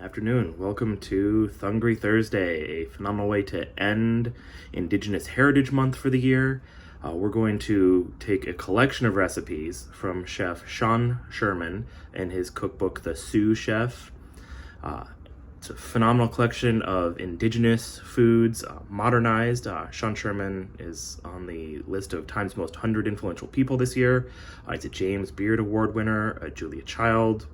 Afternoon. Welcome to Thungry Thursday, a phenomenal way to end Indigenous Heritage Month for the year. We're going to take a collection of recipes from Chef Sean Sherman and his cookbook, The Sioux Chef. It's a phenomenal collection of Indigenous foods, modernized. Sean Sherman is on the list of Time's Most 100 Influential People this year. He's a James Beard Award winner, a Julia Child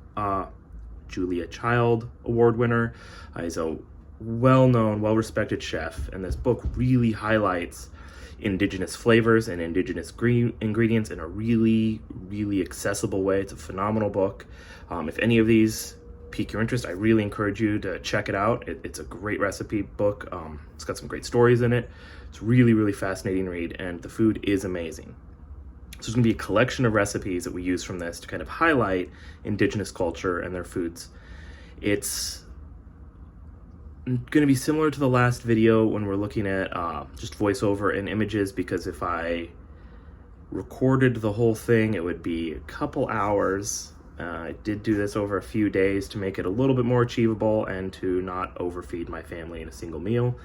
Award winner. He's a well-known, well-respected chef, and this book really highlights Indigenous flavors and Indigenous ingredients in a really, really accessible way. It's a phenomenal book. If any of these pique your interest, I really encourage you to check it out. It's a great recipe book. It's got some great stories in it. It's really, really fascinating read, and the food is amazing. So there's going to be a collection of recipes that we use from this to kind of highlight Indigenous culture and their foods. It's going to be similar to the last video when we're looking at just voiceover and images, because if I recorded the whole thing, it would be a couple hours. I did do this over a few days to make it a little bit more achievable and to not overfeed my family in a single meal.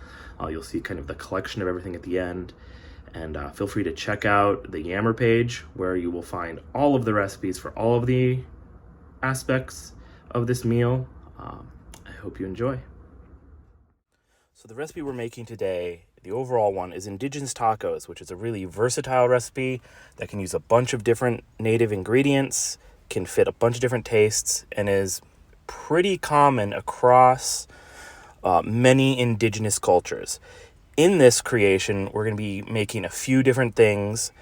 You'll see kind of the collection of everything at the end. And feel free to check out the Yammer page, where you will find all of the recipes for all of the aspects of this meal. I hope you enjoy. So the recipe we're making today, the overall one, is Indigenous tacos, which is a really versatile recipe that can use a bunch of different native ingredients, can fit a bunch of different tastes, and is pretty common across many Indigenous cultures. In this creation, we're going to be making a few different things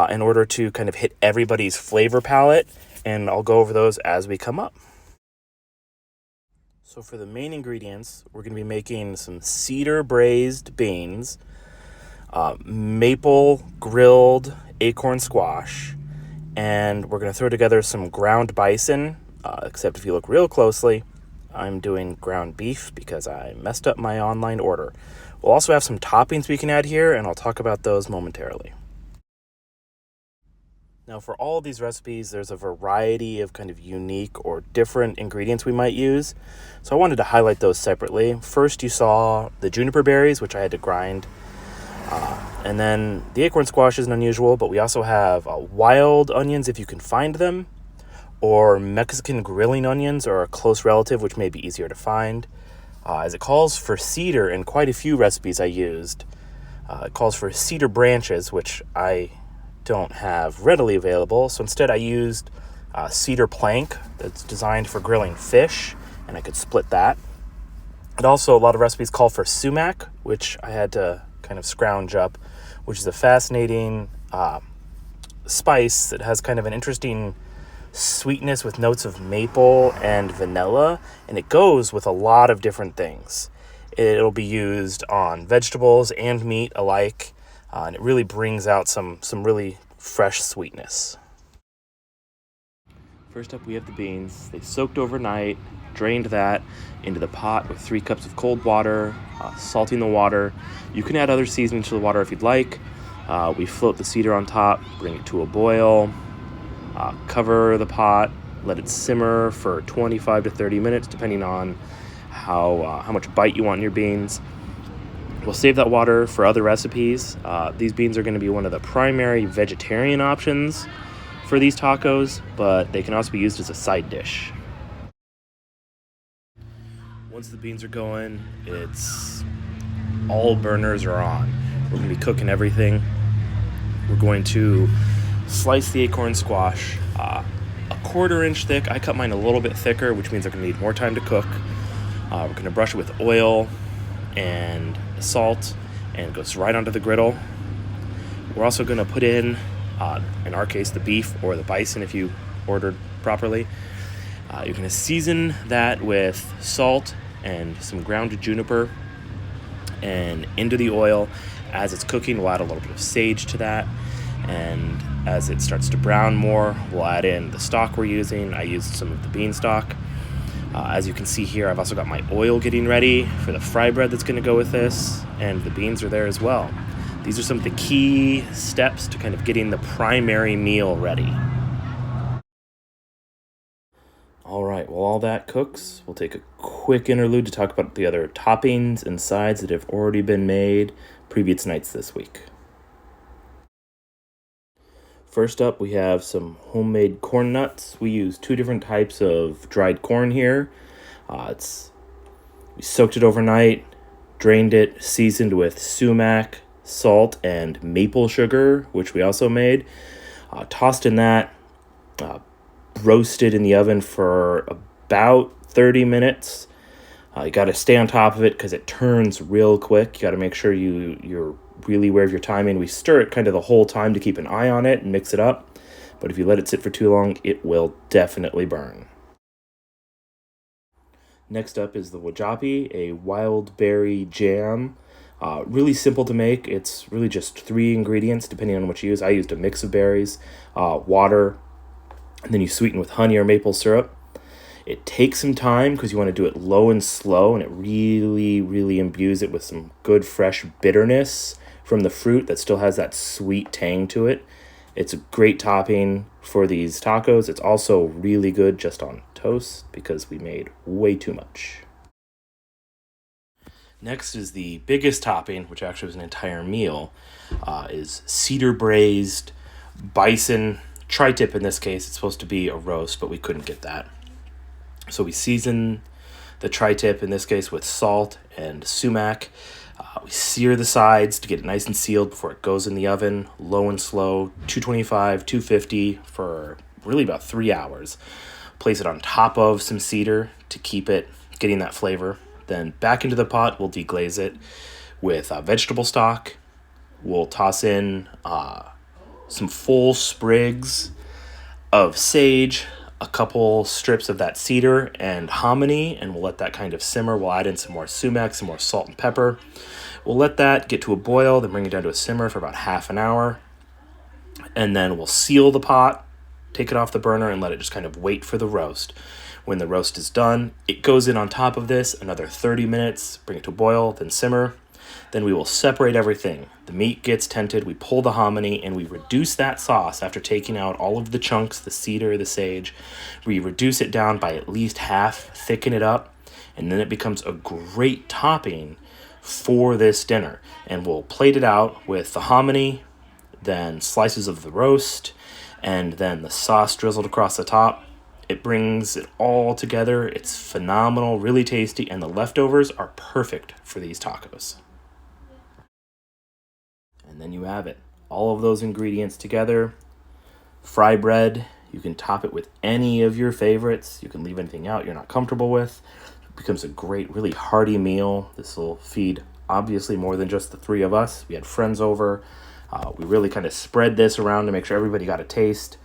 in order to kind of hit everybody's flavor palette, and I'll go over those as we come up. So for the main ingredients, we're going to be making some cedar braised beans, maple grilled acorn squash, and we're going to throw together some ground bison, except if you look real closely, I'm doing ground beef because I messed up my online order. We'll also have some toppings we can add here, and I'll talk about those momentarily. Now, for all of these recipes, there's a variety of kind of unique or different ingredients we might use, so I wanted to highlight those separately. First, you saw the juniper berries, which I had to grind, and then the acorn squash isn't unusual, but we also have wild onions if you can find them, or Mexican grilling onions, or a close relative, which may be easier to find. As it calls for cedar in quite a few recipes I used, it calls for cedar branches, which I don't have readily available. So instead I used cedar plank that's designed for grilling fish, and I could split that. And also a lot of recipes call for sumac, which I had to kind of scrounge up, which is a fascinating spice that has kind of an interesting sweetness with notes of maple and vanilla, and it goes with a lot of different things. It'll be used on vegetables and meat alike, and it really brings out some really fresh sweetness. First up, we have the beans. They soaked overnight, drained that into the pot with 3 cups of cold water, salting the water. You can add other seasonings to the water if you'd like. We float the cedar on top, bring it to a boil, cover the pot, let it simmer for 25 to 30 minutes, depending on how much bite you want in your beans. We'll save that water for other recipes. These beans are going to be one of the primary vegetarian options for these tacos, but they can also be used as a side dish. Once the beans are going, it's all burners are on. We're going to be cooking everything. We're going to slice the acorn squash a 1/4 inch thick. I cut mine a little bit thicker, which means I'm going to need more time to cook. We're going to brush it with oil and salt, and it goes right onto the griddle. We're also going to put in our case, the beef or the bison if you ordered properly. You're going to season that with salt and some ground juniper, and into the oil. As it's cooking, we'll add a little bit of sage to that, and as it starts to brown more, we'll add in the stock we're using. I used some of the bean stock. As you can see here, I've also got my oil getting ready for the fry bread that's going to go with this, and the beans are there as well. These are some of the key steps to kind of getting the primary meal ready. All right, while all that cooks, we'll take a quick interlude to talk about the other toppings and sides that have already been made previous nights this week. First up, we have some homemade corn nuts. We use 2 different types of dried corn here. We soaked it overnight, drained it, seasoned with sumac, salt, and maple sugar, which we also made. Tossed in that, roasted in the oven for about 30 minutes. You got to stay on top of it because it turns real quick. You got to make sure you're really aware of your timing. We stir it kind of the whole time to keep an eye on it and mix it up. But if you let it sit for too long, it will definitely burn. Next up is the wajapi, a wild berry jam. Really simple to make. It's really just 3 ingredients depending on what you use. I used a mix of berries, water, and then you sweeten with honey or maple syrup. It takes some time because you want to do it low and slow, and it really, really imbues it with some good fresh bitterness from the fruit that still has that sweet tang to it. It's a great topping for these tacos. It's also really good just on toast because we made way too much. Next is the biggest topping, which actually was an entire meal, is cedar braised bison tri-tip. In this case, it's supposed to be a roast, but we couldn't get that. So we season the tri-tip, in this case, with salt and sumac. We sear the sides to get it nice and sealed before it goes in the oven, low and slow, 225, 250 for really about 3 hours. Place it on top of some cedar to keep it getting that flavor. Then back into the pot, we'll deglaze it with vegetable stock. We'll toss in some full sprigs of sage, a couple strips of that cedar and hominy, and we'll let that kind of simmer. We'll add in some more sumac, some more salt and pepper. We'll let that get to a boil, then bring it down to a simmer for about half an hour. And then we'll seal the pot, take it off the burner, and let it just kind of wait for the roast. When the roast is done, it goes in on top of this, another 30 minutes, bring it to a boil, then simmer. Then we will separate everything. The meat gets tented, we pull the hominy, and we reduce that sauce after taking out all of the chunks, the cedar, the sage. We reduce it down by at least half, thicken it up, and then it becomes a great topping for this dinner. And we'll plate it out with the hominy, then slices of the roast, and then the sauce drizzled across the top. It brings it all together. It's phenomenal, really tasty, and the leftovers are perfect for these tacos. And then you have it. All of those ingredients together. Fry bread. You can top it with any of your favorites. You can leave anything out you're not comfortable with. It becomes a great, really hearty meal. This will feed, obviously, more than just the 3 of us. We had friends over. We really kind of spread this around to make sure everybody got a taste.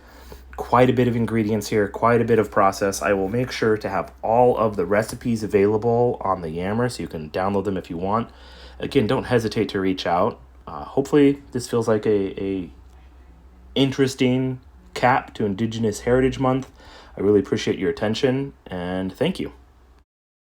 Quite a bit of ingredients here, quite a bit of process. I will make sure to have all of the recipes available on the Yammer so you can download them if you want. Again, don't hesitate to reach out. Hopefully this feels like a interesting cap to Indigenous Heritage Month. I really appreciate your attention, and thank you.